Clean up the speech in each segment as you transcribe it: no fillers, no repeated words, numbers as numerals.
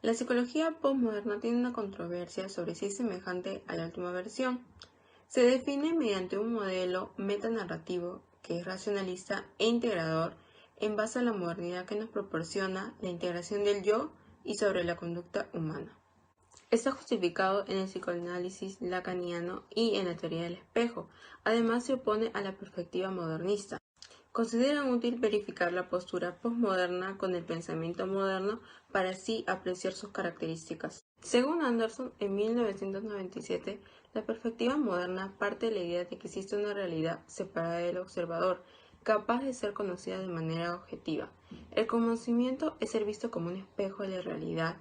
La psicología postmoderna tiene una controversia sobre si es semejante a la última versión. Se define mediante un modelo metanarrativo que es racionalista e integrador en base a la modernidad que nos proporciona la integración del yo y sobre la conducta humana. Está justificado en el psicoanálisis lacaniano y en la teoría del espejo. Además, se opone a la perspectiva modernista. Consideran útil verificar la postura postmoderna con el pensamiento moderno para así apreciar sus características. Según Anderson, en 1997, la perspectiva moderna parte de la idea de que existe una realidad separada del observador, capaz de ser conocida de manera objetiva. El conocimiento es ser visto como un espejo de la realidad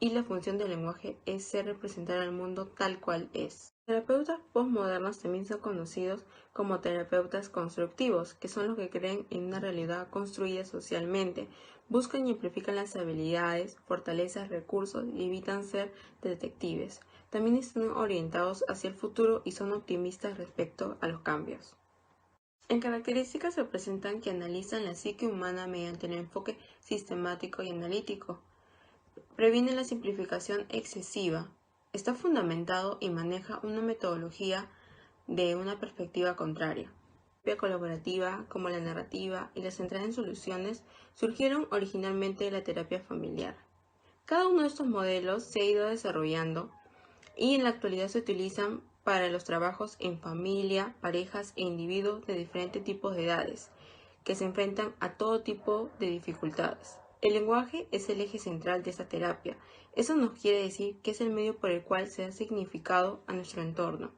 y la función del lenguaje es ser representar al mundo tal cual es. Los terapeutas postmodernos también son conocidos como terapeutas constructivos, que son los que creen en una realidad construida socialmente, buscan y amplifican las habilidades, fortalezas, recursos y evitan ser detectives. También están orientados hacia el futuro y son optimistas respecto a los cambios. En características se presentan que analizan la psique humana mediante el enfoque sistemático y analítico. Previene la simplificación excesiva. Está fundamentado y maneja una metodología de una perspectiva contraria. La terapia colaborativa, como la narrativa y la centrada en soluciones, surgieron originalmente de la terapia familiar. Cada uno de estos modelos se ha ido desarrollando y en la actualidad se utilizan para los trabajos en familia, parejas e individuos de diferentes tipos de edades, que se enfrentan a todo tipo de dificultades. El lenguaje es el eje central de esta terapia. Eso nos quiere decir que es el medio por el cual se da significado a nuestro entorno.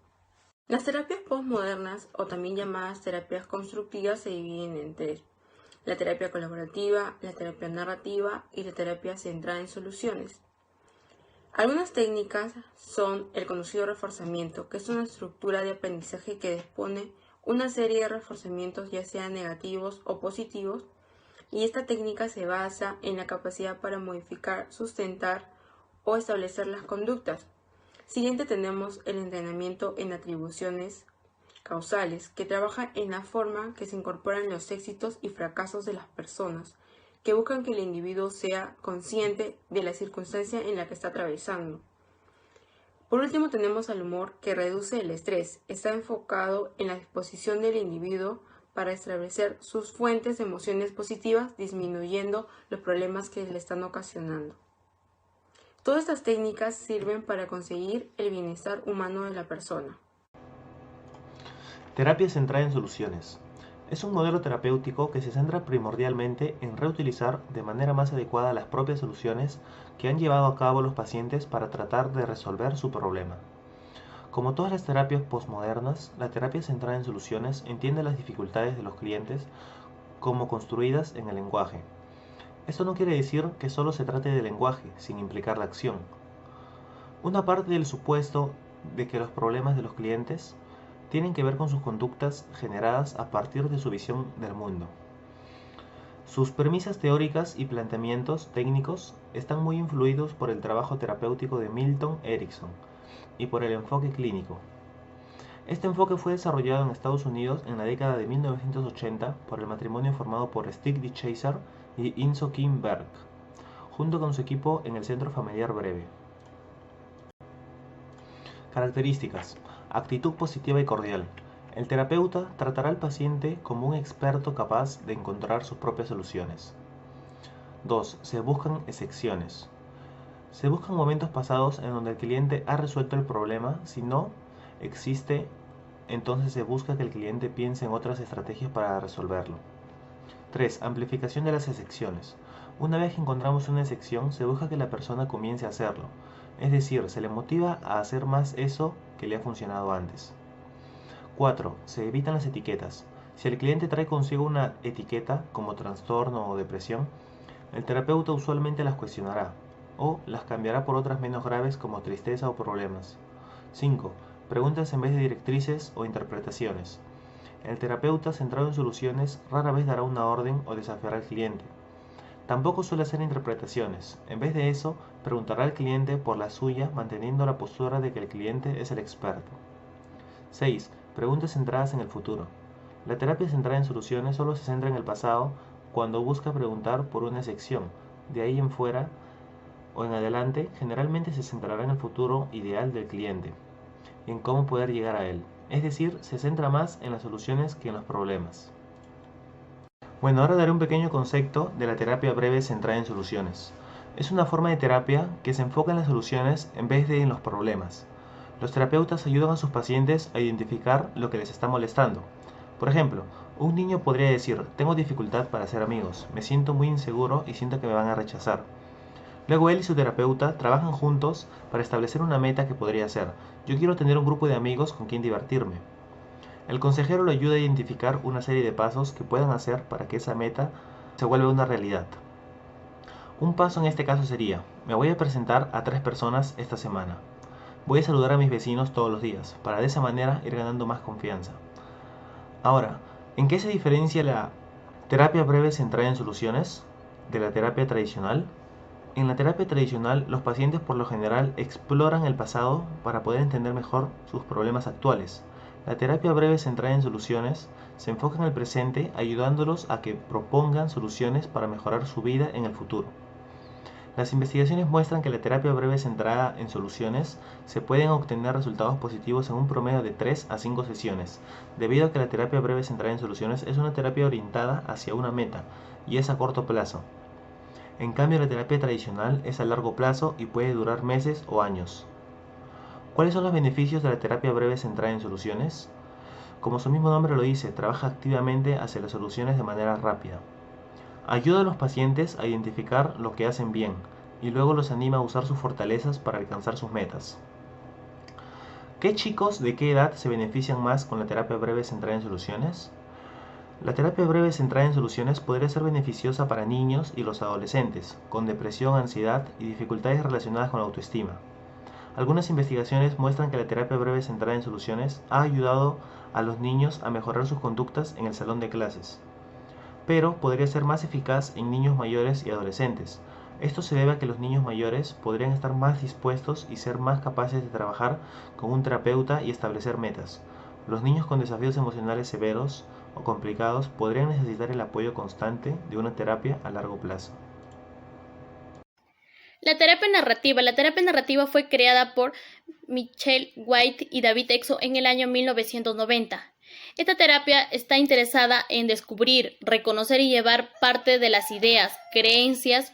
Las terapias postmodernas, o también llamadas terapias constructivas, se dividen en tres: la terapia colaborativa, la terapia narrativa y la terapia centrada en soluciones. Algunas técnicas son el conocido reforzamiento, que es una estructura de aprendizaje que dispone una serie de reforzamientos, ya sean negativos o positivos, y esta técnica se basa en la capacidad para modificar, sustentar o establecer las conductas. Siguiente tenemos el entrenamiento en atribuciones causales, que trabaja en la forma que se incorporan los éxitos y fracasos de las personas, que buscan que el individuo sea consciente de la circunstancia en la que está atravesando. Por último tenemos al humor, que reduce el estrés, está enfocado en la disposición del individuo para establecer sus fuentes de emociones positivas, disminuyendo los problemas que le están ocasionando. Todas estas técnicas sirven para conseguir el bienestar humano de la persona. Terapia centrada en soluciones. Es un modelo terapéutico que se centra primordialmente en reutilizar de manera más adecuada las propias soluciones que han llevado a cabo los pacientes para tratar de resolver su problema. Como todas las terapias postmodernas, la terapia centrada en soluciones entiende las dificultades de los clientes como construidas en el lenguaje. Esto no quiere decir que solo se trate de lenguaje, sin implicar la acción. Una parte del supuesto de que los problemas de los clientes tienen que ver con sus conductas generadas a partir de su visión del mundo. Sus premisas teóricas y planteamientos técnicos están muy influidos por el trabajo terapéutico de Milton Erickson y por el enfoque clínico. Este enfoque fue desarrollado en Estados Unidos en la década de 1980 por el matrimonio formado por Stig D. Chaser y Inso Kim Berg, junto con su equipo en el Centro Familiar Breve. Características: actitud positiva y cordial. El terapeuta tratará al paciente como un experto capaz de encontrar sus propias soluciones. 2. Se buscan excepciones. Se buscan momentos pasados en donde el cliente ha resuelto el problema. Si no existe, entonces se busca que el cliente piense en otras estrategias para resolverlo. 3. Amplificación de las excepciones. Una vez que encontramos una excepción, se busca que la persona comience a hacerlo. Es decir, se le motiva a hacer más eso que le ha funcionado antes. 4. Se evitan las etiquetas. Si el cliente trae consigo una etiqueta, como trastorno o depresión, el terapeuta usualmente las cuestionará, o las cambiará por otras menos graves como tristeza o problemas. 5. Preguntas en vez de directrices o interpretaciones. El terapeuta centrado en soluciones rara vez dará una orden o desafiará al cliente. Tampoco suele hacer interpretaciones. En vez de eso, preguntará al cliente por la suya, manteniendo la postura de que el cliente es el experto. 6. Preguntas centradas en el futuro. La terapia centrada en soluciones solo se centra en el pasado cuando busca preguntar por una excepción. De ahí en fuera, o en adelante generalmente se centrará en el futuro ideal del cliente y en cómo poder llegar a él. Es decir, se centra más en las soluciones que en los problemas. Bueno, ahora daré un pequeño concepto de la terapia breve centrada en soluciones. Es una forma de terapia que se enfoca en las soluciones en vez de en los problemas. Los terapeutas ayudan a sus pacientes a identificar lo que les está molestando. Por ejemplo, un niño podría decir, tengo dificultad para hacer amigos, me siento muy inseguro y siento que me van a rechazar. Luego él y su terapeuta trabajan juntos para establecer una meta que podría ser, yo quiero tener un grupo de amigos con quien divertirme. El consejero lo ayuda a identificar una serie de pasos que puedan hacer para que esa meta se vuelva una realidad. Un paso en este caso sería, me voy a presentar a 3 personas esta semana. Voy a saludar a mis vecinos todos los días, para de esa manera ir ganando más confianza. Ahora, ¿en qué se diferencia la terapia breve centrada en soluciones de la terapia tradicional? En la terapia tradicional, los pacientes por lo general exploran el pasado para poder entender mejor sus problemas actuales. La terapia breve centrada en soluciones se enfoca en el presente ayudándolos a que propongan soluciones para mejorar su vida en el futuro. Las investigaciones muestran que la terapia breve centrada en soluciones se pueden obtener resultados positivos en un promedio de 3 a 5 sesiones, debido a que la terapia breve centrada en soluciones es una terapia orientada hacia una meta y es a corto plazo. En cambio, la terapia tradicional es a largo plazo y puede durar meses o años. ¿Cuáles son los beneficios de la terapia breve centrada en soluciones? Como su mismo nombre lo dice, trabaja activamente hacia las soluciones de manera rápida. Ayuda a los pacientes a identificar lo que hacen bien y luego los anima a usar sus fortalezas para alcanzar sus metas. ¿Qué chicos de qué edad se benefician más con la terapia breve centrada en soluciones? La terapia breve centrada en soluciones podría ser beneficiosa para niños y los adolescentes, con depresión, ansiedad y dificultades relacionadas con la autoestima. Algunas investigaciones muestran que la terapia breve centrada en soluciones ha ayudado a los niños a mejorar sus conductas en el salón de clases, pero podría ser más eficaz en niños mayores y adolescentes. Esto se debe a que los niños mayores podrían estar más dispuestos y ser más capaces de trabajar con un terapeuta y establecer metas. Los niños con desafíos emocionales severos o complicados podrían necesitar el apoyo constante de una terapia a largo plazo. La terapia narrativa. La terapia narrativa fue creada por Michelle White y David Exo en el año 1990. Esta terapia está interesada en descubrir, reconocer y llevar parte de las ideas, creencias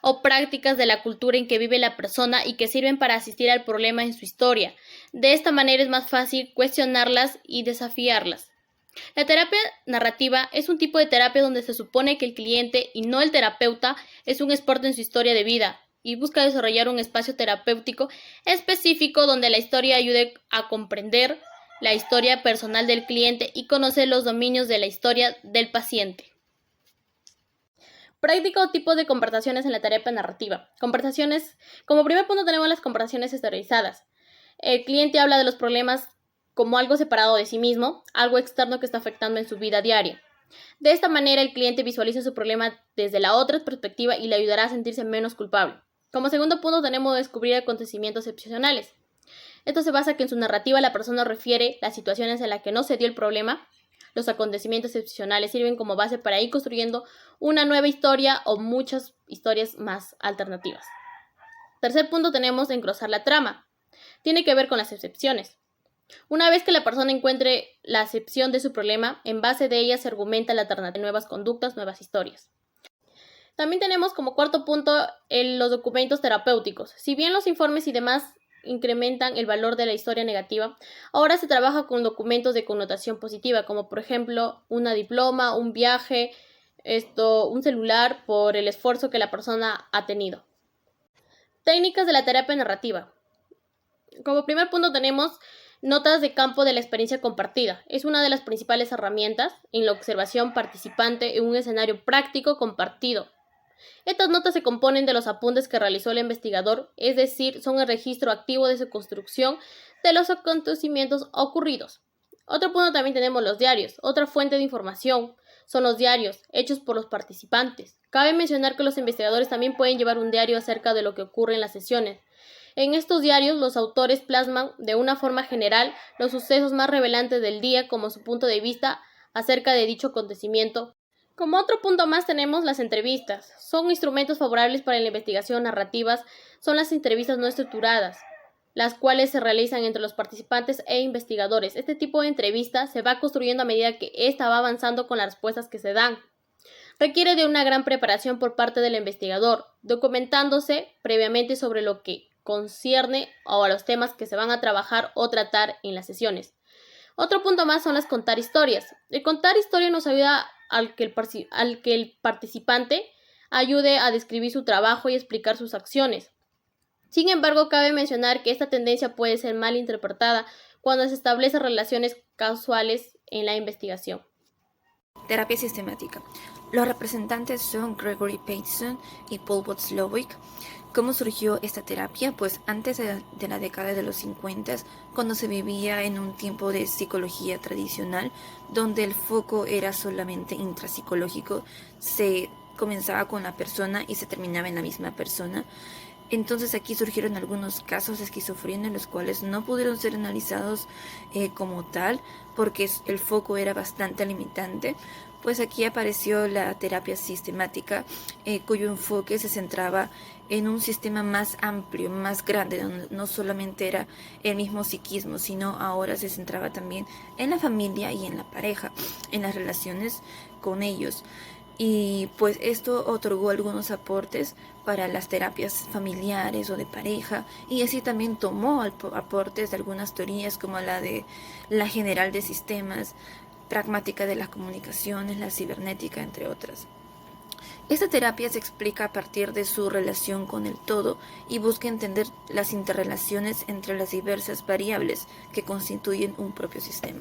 o prácticas de la cultura en que vive la persona y que sirven para asistir al problema en su historia. De esta manera es más fácil cuestionarlas y desafiarlas. La terapia narrativa es un tipo de terapia donde se supone que el cliente y no el terapeuta es un experto en su historia de vida y busca desarrollar un espacio terapéutico específico donde la historia ayude a comprender la historia personal del cliente y conocer los dominios de la historia del paciente. Práctica o tipo de conversaciones en la terapia narrativa. Conversaciones, como primer punto tenemos las conversaciones exteriorizadas. El cliente habla de los problemas como algo separado de sí mismo, algo externo que está afectando en su vida diaria. De esta manera el cliente visualiza su problema desde la otra perspectiva y le ayudará a sentirse menos culpable. Como segundo punto tenemos descubrir acontecimientos excepcionales. Esto se basa en que en su narrativa la persona refiere las situaciones en las que no se dio el problema. Los acontecimientos excepcionales sirven como base para ir construyendo una nueva historia o muchas historias más alternativas. Tercer punto tenemos engrosar la trama. Tiene que ver con las excepciones. Una vez que la persona encuentre la excepción de su problema, en base de ella se argumenta la alternativa de nuevas conductas, nuevas historias. También tenemos como cuarto punto los documentos terapéuticos. Si bien los informes y demás incrementan el valor de la historia negativa, ahora se trabaja con documentos de connotación positiva, como por ejemplo una diploma, un viaje, un celular por el esfuerzo que la persona ha tenido. Técnicas de la terapia narrativa. Como primer punto tenemos notas de campo de la experiencia compartida. Es una de las principales herramientas en la observación participante en un escenario práctico compartido. Estas notas se componen de los apuntes que realizó el investigador, es decir, son el registro activo de su construcción de los acontecimientos ocurridos. Otro punto también tenemos los diarios. Otra fuente de información son los diarios, hechos por los participantes. Cabe mencionar que los investigadores también pueden llevar un diario acerca de lo que ocurre en las sesiones. En estos diarios, los autores plasman de una forma general los sucesos más revelantes del día como su punto de vista acerca de dicho acontecimiento. Como otro punto más tenemos las entrevistas. Son instrumentos favorables para la investigación narrativas, son las entrevistas no estructuradas, las cuales se realizan entre los participantes e investigadores. Este tipo de entrevista se va construyendo a medida que ésta va avanzando con las respuestas que se dan. Requiere de una gran preparación por parte del investigador, documentándose previamente sobre lo que concierne a los temas que se van a trabajar o tratar en las sesiones. Otro punto más son las contar historias. El contar historias nos ayuda al que el participante ayude a describir su trabajo y explicar sus acciones. Sin embargo, cabe mencionar que esta tendencia puede ser mal interpretada cuando se establecen relaciones causales en la investigación. Terapia sistemática. Los representantes son Gregory Bateson y Paul Watzlawick. ¿Cómo surgió esta terapia? Pues antes de la década de los 50, cuando se vivía en un tiempo de psicología tradicional, donde el foco era solamente intrapsicológico, se comenzaba con la persona y se terminaba en la misma persona. Entonces aquí surgieron algunos casos de esquizofrenia en los cuales no pudieron ser analizados como tal, porque el foco era bastante limitante. Pues aquí apareció la terapia sistemática, cuyo enfoque se centraba en un sistema más amplio, más grande, donde no solamente era el mismo psiquismo, sino ahora se centraba también en la familia y en la pareja, en las relaciones con ellos. Y pues esto otorgó algunos aportes para las terapias familiares o de pareja, y así también tomó aportes de algunas teorías como la de la general de sistemas, pragmática de las comunicaciones, la cibernética, entre otras. Esta terapia se explica a partir de su relación con el todo y busca entender las interrelaciones entre las diversas variables que constituyen un propio sistema.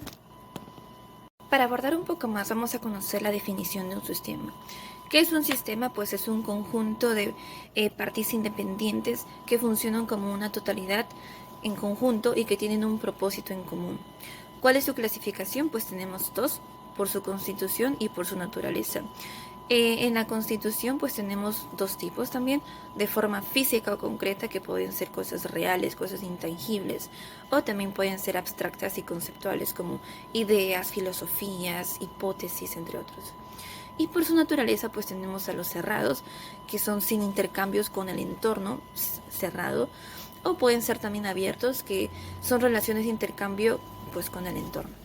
Para abordar un poco más, vamos a conocer la definición de un sistema. ¿Qué es un sistema? Pues es un conjunto de partes independientes que funcionan como una totalidad en conjunto y que tienen un propósito en común. ¿Cuál es su clasificación? Pues tenemos dos, por su constitución y por su naturaleza. En la constitución pues tenemos dos tipos también, de forma física o concreta, que pueden ser cosas reales, cosas intangibles, o también pueden ser abstractas y conceptuales como ideas, filosofías, hipótesis, entre otros. Y por su naturaleza pues tenemos a los cerrados, que son sin intercambios con el entorno cerrado, o pueden ser también abiertos, que son relaciones de intercambio pues con el entorno.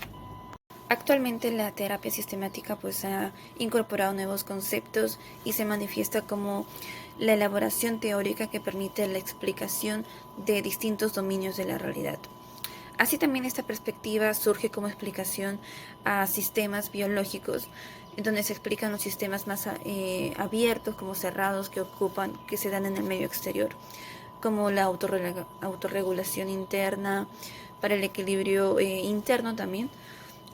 Actualmente la terapia sistemática pues ha incorporado nuevos conceptos y se manifiesta como la elaboración teórica que permite la explicación de distintos dominios de la realidad. Así también esta perspectiva surge como explicación a sistemas biológicos, en donde se explican los sistemas más abiertos como cerrados que se dan en el medio exterior, como la autorregulación interna, para el equilibrio interno también,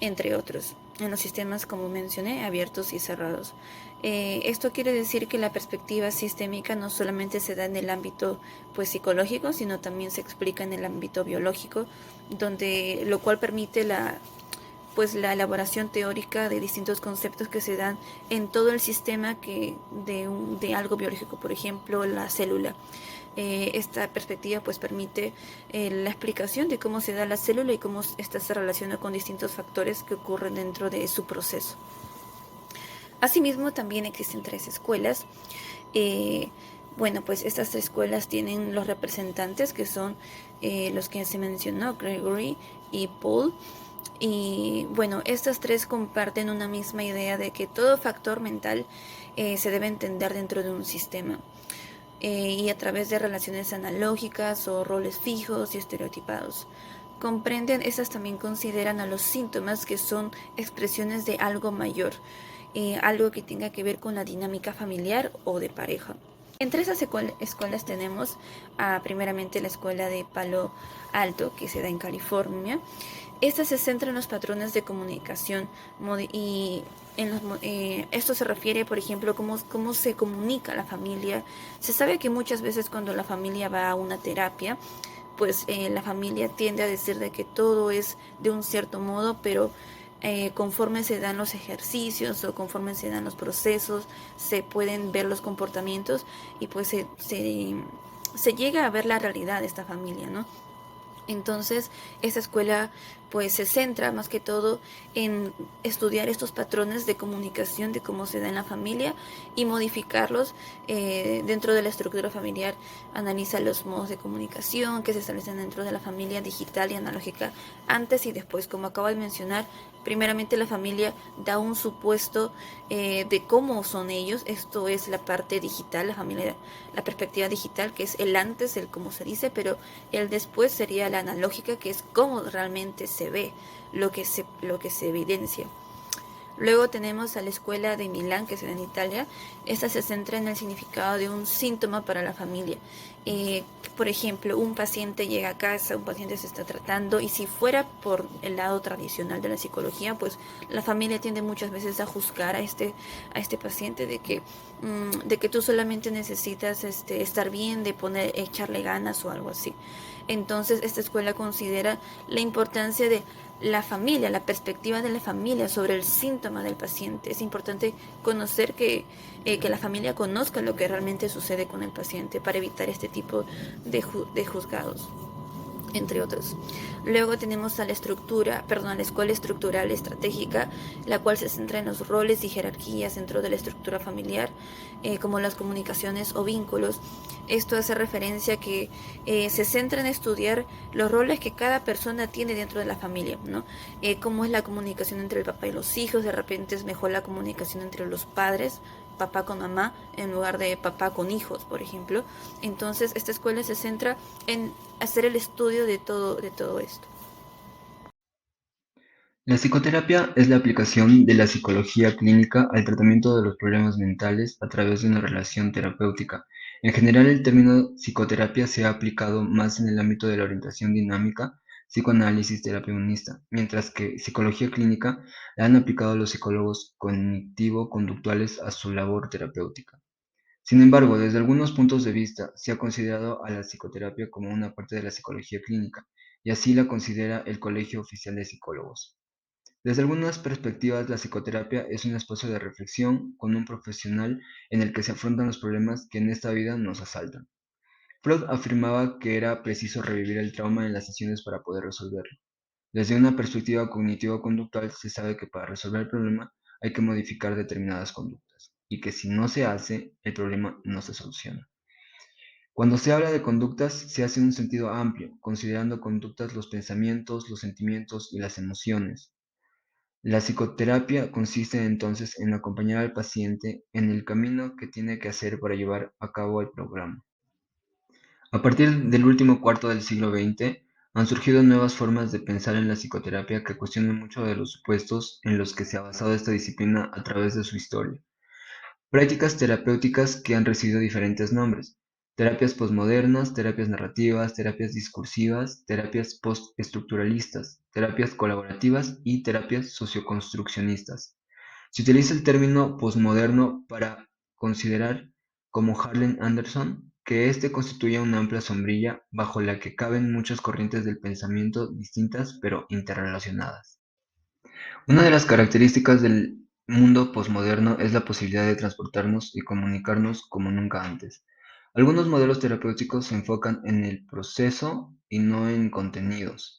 entre otros, en los sistemas, como mencioné, abiertos y cerrados. Esto quiere decir que la perspectiva sistémica no solamente se da en el ámbito pues psicológico, sino también se explica en el ámbito biológico, lo cual permite la elaboración teórica de distintos conceptos que se dan en todo el sistema de algo biológico, por ejemplo, la célula. Esta perspectiva pues permite la explicación de cómo se da la célula y cómo ésta se relaciona con distintos factores que ocurren dentro de su proceso. Asimismo, también existen tres escuelas. Pues estas tres escuelas tienen los representantes, que son los que se mencionó, Gregory y Paul. Y bueno, estas tres comparten una misma idea de que todo factor mental se debe entender dentro de un sistema. Y a través de relaciones analógicas o roles fijos y estereotipados. Estas también consideran a los síntomas, que son expresiones de algo mayor, algo que tenga que ver con la dinámica familiar o de pareja. Entre esas escuelas tenemos primeramente la escuela de Palo Alto, que se da en California. Esta se centra en los patrones de comunicación y esto se refiere, por ejemplo, cómo se comunica la familia. Se sabe que muchas veces cuando la familia va a una terapia, pues la familia tiende a decir de que todo es de un cierto modo, pero conforme se dan los ejercicios o conforme se dan los procesos, se pueden ver los comportamientos y pues se llega a ver la realidad de esta familia, ¿no? Entonces, esta escuela pues se centra más que todo en estudiar estos patrones de comunicación, de cómo se da en la familia y modificarlos dentro de la estructura familiar. Analiza los modos de comunicación que se establecen dentro de la familia digital y analógica antes y después. Como acabo de mencionar, primeramente la familia da un supuesto de cómo son ellos. Esto es la parte digital, la familia, la perspectiva digital, que es el antes, el cómo se dice, pero el después sería la analógica, que es cómo realmente se ve, lo que se evidencia. Luego tenemos a la escuela de Milán, que se da en Italia. Esta se centra en el significado de un síntoma para la familia. Por ejemplo, un paciente llega a casa, un paciente se está tratando, y si fuera por el lado tradicional de la psicología, pues la familia tiende muchas veces a juzgar a este paciente de que tú solamente necesitas estar bien, de echarle ganas o algo así. Entonces, esta escuela considera la importancia de la familia, la perspectiva de la familia sobre el síntoma del paciente. Es importante conocer que la familia conozca lo que realmente sucede con el paciente para evitar este tipo de juzgados, entre otros. Luego tenemos a la escuela estructural estratégica, la cual se centra en los roles y jerarquías dentro de la estructura familiar, como las comunicaciones o vínculos. Esto hace referencia a que se centra en estudiar los roles que cada persona tiene dentro de la familia, ¿no? Cómo es la comunicación entre el papá y los hijos. De repente es mejor la comunicación entre los padres, papá con mamá, en lugar de papá con hijos, por ejemplo. Entonces, esta escuela se centra en hacer el estudio de todo esto. La psicoterapia es la aplicación de la psicología clínica al tratamiento de los problemas mentales a través de una relación terapéutica. En general, el término psicoterapia se ha aplicado más en el ámbito de la orientación dinámica, psicoanálisis, terapia humanista, mientras que psicología clínica la han aplicado los psicólogos cognitivo-conductuales a su labor terapéutica. Sin embargo, desde algunos puntos de vista, se ha considerado a la psicoterapia como una parte de la psicología clínica, y así la considera el Colegio Oficial de Psicólogos. Desde algunas perspectivas, la psicoterapia es un espacio de reflexión con un profesional en el que se afrontan los problemas que en esta vida nos asaltan. Freud afirmaba que era preciso revivir el trauma en las sesiones para poder resolverlo. Desde una perspectiva cognitivo-conductual, se sabe que para resolver el problema hay que modificar determinadas conductas y que si no se hace, el problema no se soluciona. Cuando se habla de conductas, se hace en un sentido amplio, considerando conductas los pensamientos, los sentimientos y las emociones. La psicoterapia consiste entonces en acompañar al paciente en el camino que tiene que hacer para llevar a cabo el programa. A partir del último cuarto del siglo XX, han surgido nuevas formas de pensar en la psicoterapia que cuestionan muchos de los supuestos en los que se ha basado esta disciplina a través de su historia. Prácticas terapéuticas que han recibido diferentes nombres: terapias posmodernas, terapias narrativas, terapias discursivas, terapias postestructuralistas, terapias colaborativas y terapias socioconstruccionistas. Se utiliza el término posmoderno para considerar, como Harlan Anderson, que éste constituye una amplia sombrilla bajo la que caben muchas corrientes del pensamiento distintas pero interrelacionadas. Una de las características del mundo posmoderno es la posibilidad de transportarnos y comunicarnos como nunca antes. Algunos modelos terapéuticos se enfocan en el proceso y no en contenidos.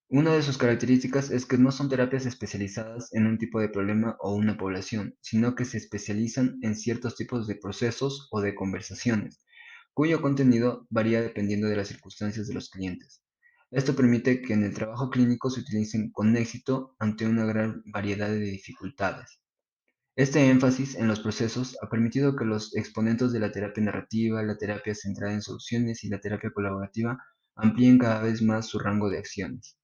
Una de sus características es que no son terapias especializadas en un tipo de problema o una población, sino que se especializan en ciertos tipos de procesos o de conversaciones, cuyo contenido varía dependiendo de las circunstancias de los clientes. Esto permite que en el trabajo clínico se utilicen con éxito ante una gran variedad de dificultades. Este énfasis en los procesos ha permitido que los exponentes de la terapia narrativa, la terapia centrada en soluciones y la terapia colaborativa amplíen cada vez más su rango de acciones.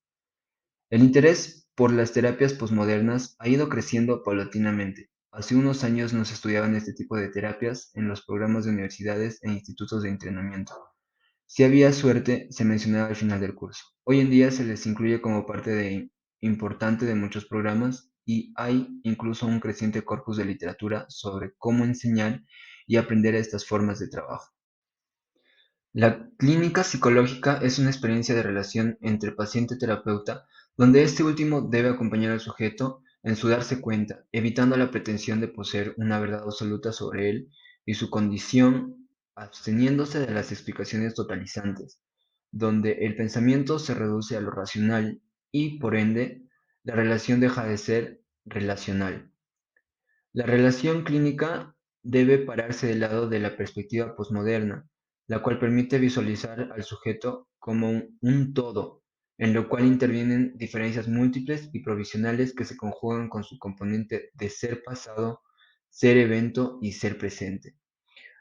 El interés por las terapias posmodernas ha ido creciendo paulatinamente. Hace unos años no se estudiaban este tipo de terapias en los programas de universidades e institutos de entrenamiento. Si había suerte, se mencionaba al final del curso. Hoy en día se les incluye como parte importante de muchos programas y hay incluso un creciente corpus de literatura sobre cómo enseñar y aprender estas formas de trabajo. La clínica psicológica es una experiencia de relación entre paciente y terapeuta, donde este último debe acompañar al sujeto en su darse cuenta, evitando la pretensión de poseer una verdad absoluta sobre él y su condición, absteniéndose de las explicaciones totalizantes. donde el pensamiento se reduce a lo racional y, por ende, la relación deja de ser relacional. La relación clínica debe pararse del lado de la perspectiva posmoderna, la cual permite visualizar al sujeto como un todo, en lo cual intervienen diferencias múltiples y provisionales que se conjugan con su componente de ser pasado, ser evento y ser presente.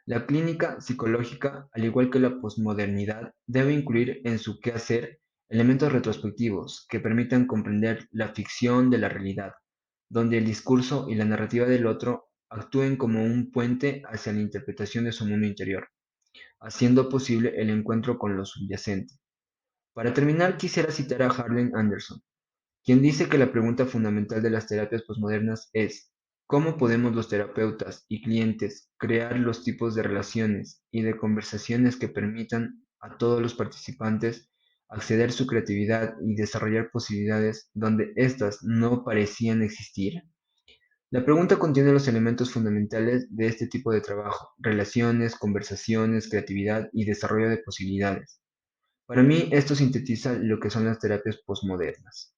La clínica psicológica, al igual que la posmodernidad, debe incluir en su quehacer elementos retrospectivos que permitan comprender la ficción de la realidad, donde el discurso y la narrativa del otro actúen como un puente hacia la interpretación de su mundo interior, haciendo posible el encuentro con lo subyacente. Para terminar, quisiera citar a Harlan Anderson, quien dice que la pregunta fundamental de las terapias posmodernas es: ¿cómo podemos los terapeutas y clientes crear los tipos de relaciones y de conversaciones que permitan a todos los participantes acceder a su creatividad y desarrollar posibilidades donde éstas no parecían existir? La pregunta contiene los elementos fundamentales de este tipo de trabajo: relaciones, conversaciones, creatividad y desarrollo de posibilidades. Para mí, esto sintetiza lo que son las terapias posmodernas.